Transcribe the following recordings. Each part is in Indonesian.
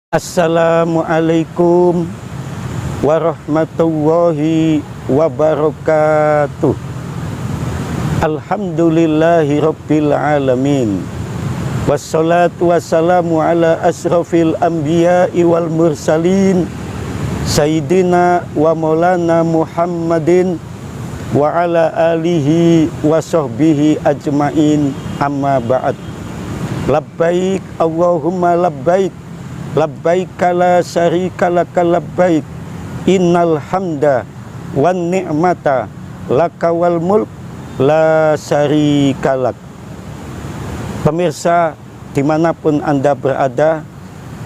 Assalamualaikum warahmatullahi wabarakatuh. Alhamdulillahi rabbil alamin. Wassalatu wassalamu ala asrafil anbiya'i wal mursalin Sayyidina wa maulana Muhammadin wa ala alihi wa sahbihi ajmain, amma ba'd. Labbaik Allahumma labbaik, labbaika la syarika laka labbaik, innal hamda wan ni'mata laka wal mulk la syarika lak. Pemirsa dimanapun Anda berada,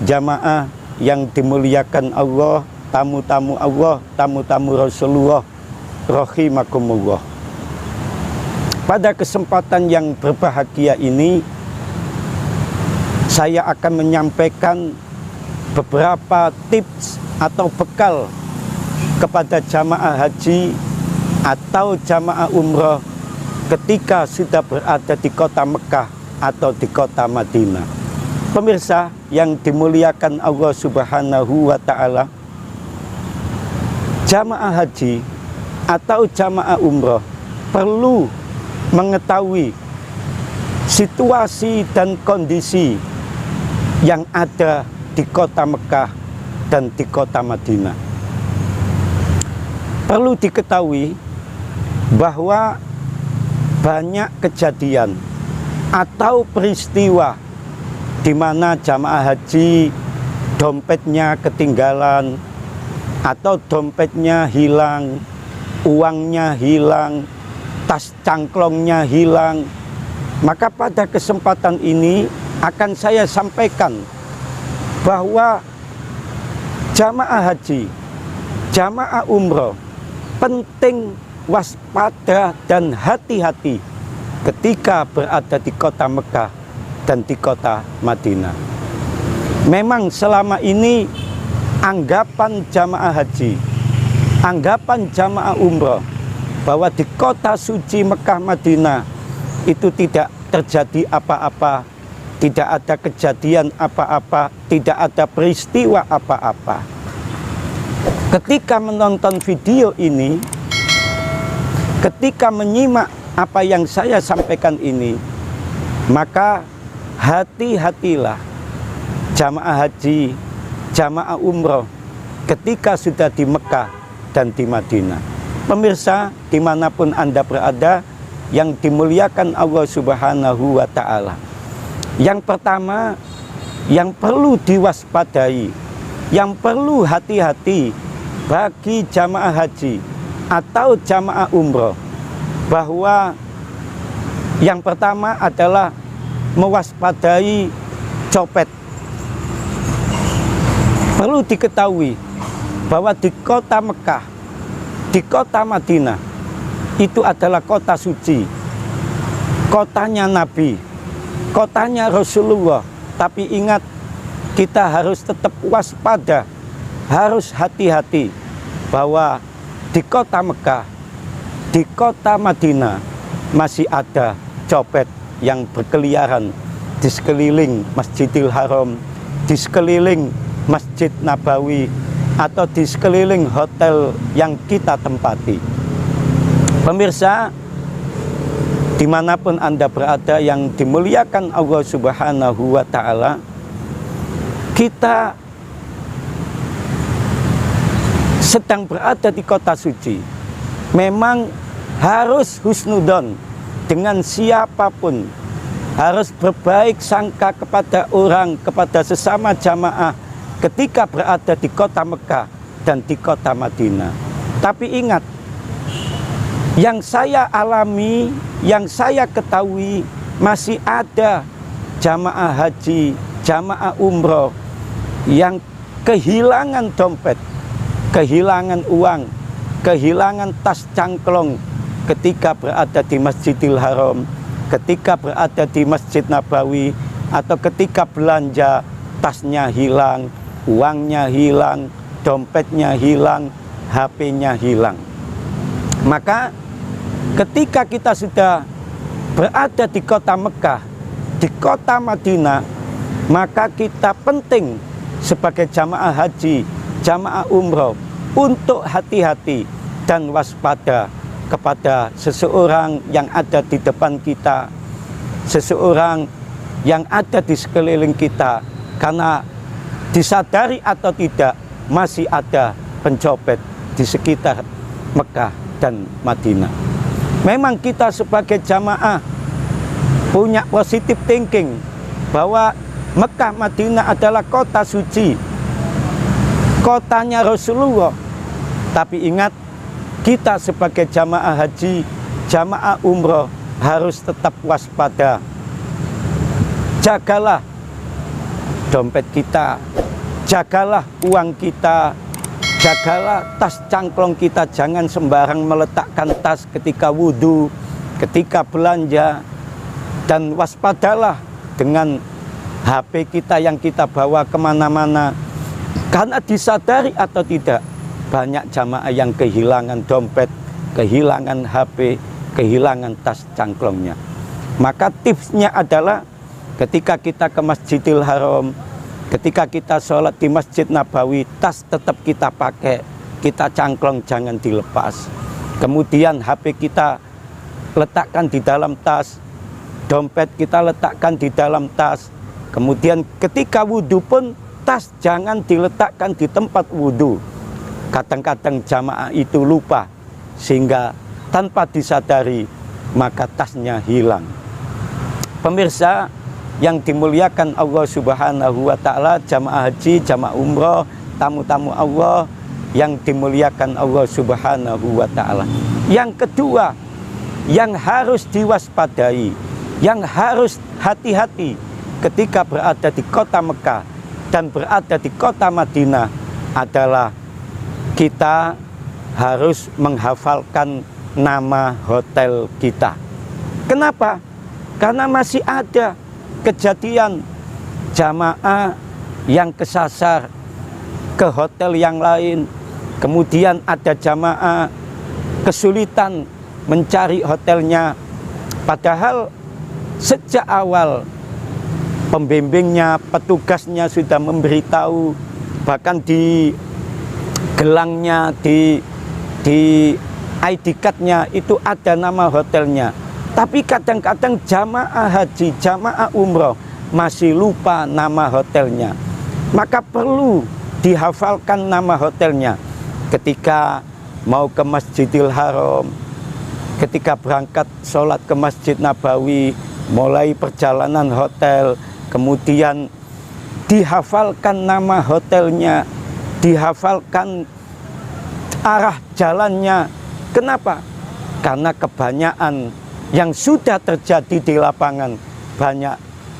jamaah yang dimuliakan Allah, tamu-tamu Allah, tamu-tamu Rasulullah rahimakumullah. Pada kesempatan yang berbahagia ini, saya akan menyampaikan beberapa tips atau bekal kepada jamaah haji atau jamaah umroh ketika sudah berada di kota Mekah atau di kota Madinah. Pemirsa yang dimuliakan Allah Subhanahu wa Ta'ala, jamaah haji atau jamaah umroh perlu mengetahui situasi dan kondisi yang ada di kota Mekah dan di kota Madinah. Perlu diketahui bahwa banyak kejadian atau peristiwa di mana jamaah haji dompetnya ketinggalan atau dompetnya hilang, uangnya hilang, tas cangklongnya hilang. Maka pada kesempatan ini akan saya sampaikan bahwa jamaah haji, jamaah umroh penting waspada dan hati-hati ketika berada di kota Mekah dan di kota Madinah. Memang selama ini anggapan jamaah haji, anggapan jamaah umroh bahwa di kota suci Mekah Madinah itu tidak terjadi apa-apa, tidak ada kejadian apa-apa, tidak ada peristiwa apa-apa. Ketika menonton video ini, ketika menyimak apa yang saya sampaikan ini, maka hati-hatilah jamaah haji, jamaah umroh ketika sudah di Mekah dan di Madinah. Pemirsa dimanapun Anda berada yang dimuliakan Allah Subhanahu wa Ta'ala, yang pertama yang perlu diwaspadai, yang perlu hati-hati bagi jamaah haji atau jamaah umroh, bahwa yang pertama adalah mewaspadai copet. Perlu diketahui bahwa di kota Mekah, di kota Madinah itu adalah kota suci, kotanya Nabi, kotanya Rasulullah. Tapi ingat, kita harus tetap waspada, harus hati-hati bahwa di kota Mekah, di kota Madinah masih ada copet yang berkeliaran di sekeliling Masjidil Haram, di sekeliling Masjid Nabawi, atau di sekeliling hotel yang kita tempati. Pemirsa dimanapun Anda berada yang dimuliakan Allah Subhanahu wa Ta'ala, kita sedang berada di kota suci. Memang harus husnudon dengan siapapun, harus berbaik sangka kepada orang, kepada sesama jamaah ketika berada di kota Mekah dan di kota Madinah. Tapi ingat, yang saya alami, yang saya ketahui, masih ada jamaah haji, jamaah umroh yang kehilangan dompet, kehilangan uang, kehilangan tas cangklong ketika berada di Masjidil Haram, ketika berada di Masjid Nabawi, atau ketika belanja, tasnya hilang, uangnya hilang, dompetnya hilang, HP-nya hilang. Maka ketika kita sudah berada di kota Mekah, di kota Madinah, maka kita penting sebagai jamaah haji, jamaah umroh untuk hati-hati dan waspada kepada seseorang yang ada di depan kita, seseorang yang ada di sekeliling kita, karena disadari atau tidak masih ada pencopet di sekitar Mekah dan Madinah. Memang kita sebagai jamaah punya positive thinking bahwa Mekah Madinah adalah kota suci, kotanya Rasulullah. Tapi ingat, kita sebagai jamaah haji, jamaah umroh harus tetap waspada. Jagalah dompet kita, jagalah uang kita, jagalah tas cangklong kita. Jangan sembarang meletakkan tas ketika wudhu, ketika belanja. Dan waspadalah dengan HP kita yang kita bawa kemana-mana. Karena disadari atau tidak, banyak jamaah yang kehilangan dompet, kehilangan HP, kehilangan tas cangklongnya. Maka tipsnya adalah ketika kita ke Masjidil Haram, ketika kita sholat di Masjid Nabawi, tas tetap kita pakai, kita cangklong jangan dilepas. Kemudian HP kita letakkan di dalam tas, dompet kita letakkan di dalam tas. Kemudian ketika wudhu pun tas jangan diletakkan di tempat wudhu. Kadang-kadang jamaah itu lupa, sehingga tanpa disadari maka tasnya hilang. Pemirsa yang dimuliakan Allah Subhanahu wa Ta'ala, jamaah haji, jamaah umroh, tamu-tamu Allah yang dimuliakan Allah Subhanahu wa Ta'ala. Yang kedua yang harus diwaspadai, yang harus hati-hati ketika berada di kota Mekah dan berada di kota Madinah adalah kita harus menghafalkan nama hotel kita. Kenapa? Karena masih ada kejadian jamaah yang kesasar ke hotel yang lain. Kemudian ada jamaah kesulitan mencari hotelnya. Padahal sejak awal pembimbingnya, petugasnya sudah memberitahu, bahkan di gelangnya, di ID card-nya itu ada nama hotelnya. Tapi kadang-kadang jamaah haji, jamaah umroh masih lupa nama hotelnya. Maka perlu dihafalkan nama hotelnya. Ketika mau ke Masjidil Haram, ketika berangkat sholat ke Masjid Nabawi, mulai perjalanan hotel, kemudian dihafalkan nama hotelnya, dihafalkan arah jalannya. Kenapa? Karena kebanyakan yang sudah terjadi di lapangan, banyak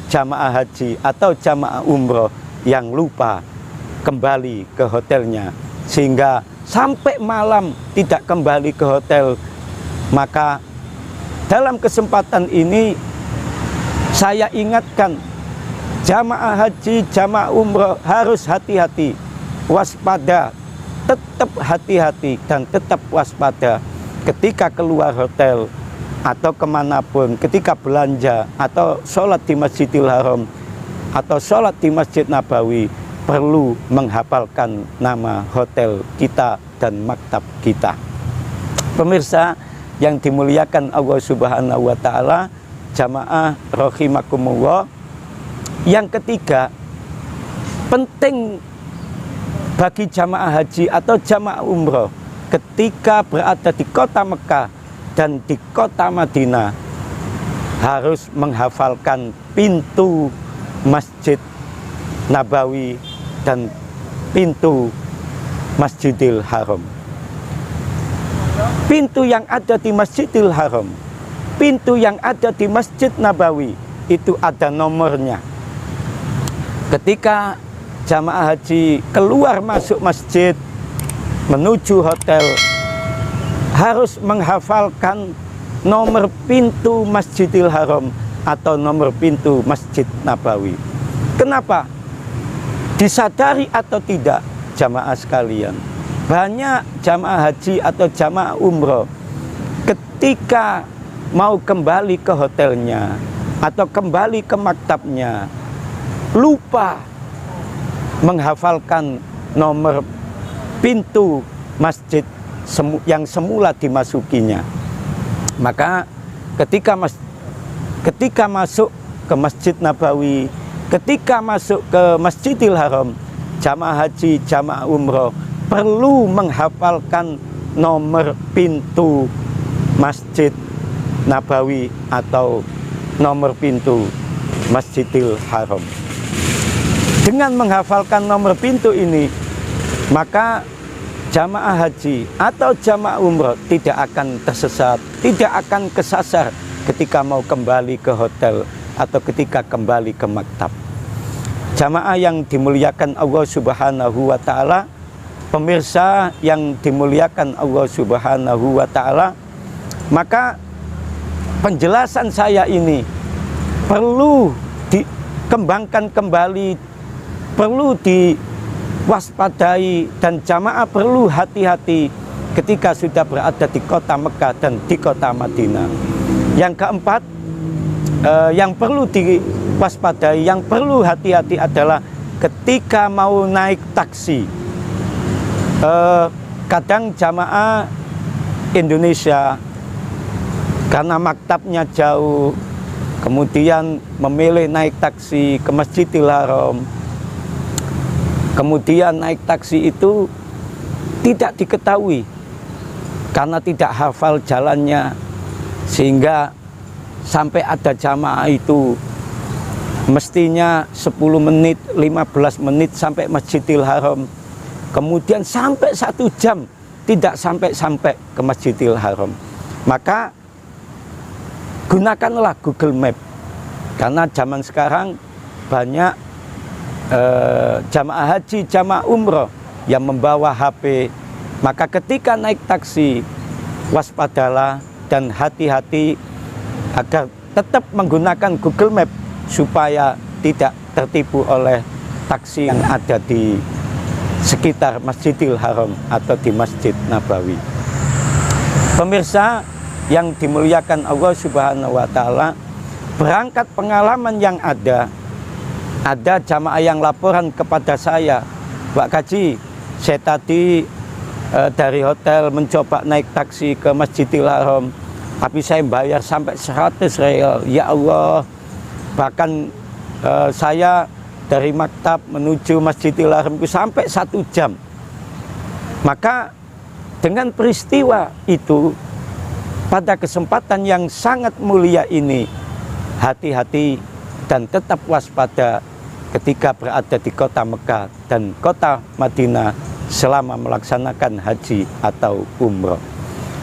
jamaah haji atau jamaah umroh yang lupa kembali ke hotelnya, sehingga sampai malam tidak kembali ke hotel. Maka dalam kesempatan ini saya ingatkan jamaah haji, jamaah umroh harus hati-hati, waspada, tetap hati-hati dan tetap waspada ketika keluar hotel atau kemanapun, ketika belanja atau sholat di Masjidil Haram atau sholat di Masjid Nabawi, perlu menghafalkan nama hotel kita dan maktab kita. Pemirsa yang dimuliakan Allah Subhanahu wa Ta'ala, jamaah rahimakumullah. Yang ketiga, penting bagi jamaah haji atau jamaah umroh ketika berada di kota Mekah dan di kota Madinah harus menghafalkan pintu Masjid Nabawi dan pintu Masjidil Haram. Pintu yang ada di Masjidil Haram, pintu yang ada di Masjid Nabawi itu ada nomornya. Ketika jamaah haji keluar masuk masjid menuju hotel, harus menghafalkan nomor pintu Masjidil Haram atau nomor pintu Masjid Nabawi. Kenapa? Disadari atau tidak jamaah sekalian, banyak jamaah haji atau jamaah umroh ketika mau kembali ke hotelnya atau kembali ke maktabnya lupa menghafalkan nomor pintu masjid yang semula dimasukinya. Maka ketika masuk ke Masjid Nabawi, ketika masuk ke Masjidil Haram, jamaah haji, jamaah umroh perlu menghafalkan nomor pintu Masjid Nabawi atau nomor pintu Masjidil Haram. Dengan menghafalkan nomor pintu ini, maka jamaah haji atau jamaah umroh tidak akan tersesat, tidak akan kesasar ketika mau kembali ke hotel atau ketika kembali ke maktab. Jamaah yang dimuliakan Allah Subhanahu wa Ta'ala, pemirsa yang dimuliakan Allah Subhanahu wa Ta'ala, maka penjelasan saya ini perlu dikembangkan kembali, perlu diwaspadai, dan jamaah perlu hati-hati ketika sudah berada di kota Mekah dan di kota Madinah. Yang keempat, yang perlu diwaspadai, yang perlu hati-hati adalah ketika mau naik taksi. Kadang jamaah Indonesia karena maktabnya jauh, kemudian memilih naik taksi ke Masjidil Haram. Kemudian naik taksi itu tidak diketahui karena tidak hafal jalannya, sehingga sampai ada jamaah itu mestinya 10 menit, 15 menit sampai Masjidil Haram. Kemudian sampai 1 jam tidak sampai ke Masjidil Haram. Maka gunakanlah Google Map, karena zaman sekarang banyak jamaah haji, jamaah umroh yang membawa HP. Maka ketika naik taksi, waspadalah dan hati-hati agar tetap menggunakan Google Map supaya tidak tertipu oleh taksi yang ada di sekitar Masjidil Haram atau di Masjid Nabawi. Pemirsa yang dimuliakan Allah Subhanahu wa Ta'ala, berangkat pengalaman yang ada jamaah yang laporan kepada saya, Pak Kaji, saya tadi dari hotel mencoba naik taksi ke Masjidil Haram, tapi saya bayar sampai 100 rial. Ya Allah, bahkan saya dari maktab menuju Masjidil Haram itu sampai 1 jam. Maka dengan peristiwa itu, pada kesempatan yang sangat mulia ini, hati-hati dan tetap waspada ketika berada di kota Mekah dan kota Madinah selama melaksanakan haji atau umroh.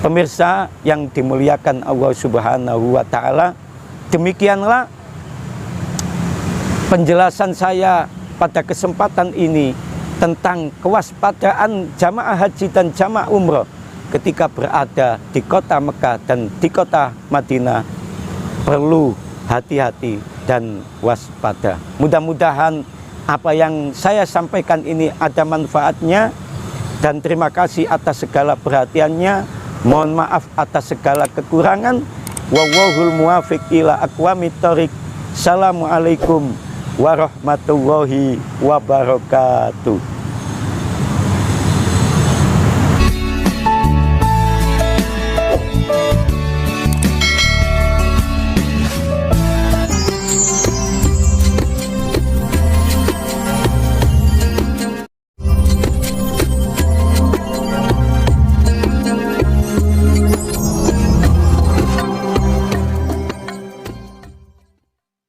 Pemirsa yang dimuliakan Allah Subhanahu wa Ta'ala, demikianlah penjelasan saya pada kesempatan ini tentang kewaspadaan jamaah haji dan jamaah umroh ketika berada di kota Mekah dan di kota Madinah. Perlu hati-hati dan waspada. Mudah-mudahan apa yang saya sampaikan ini ada manfaatnya, dan terima kasih atas segala perhatiannya. Mohon maaf atas segala kekurangan. Wallahul muwaffiq ila aqwamit thoriq. Assalamualaikum warahmatullahi wabarakatuh.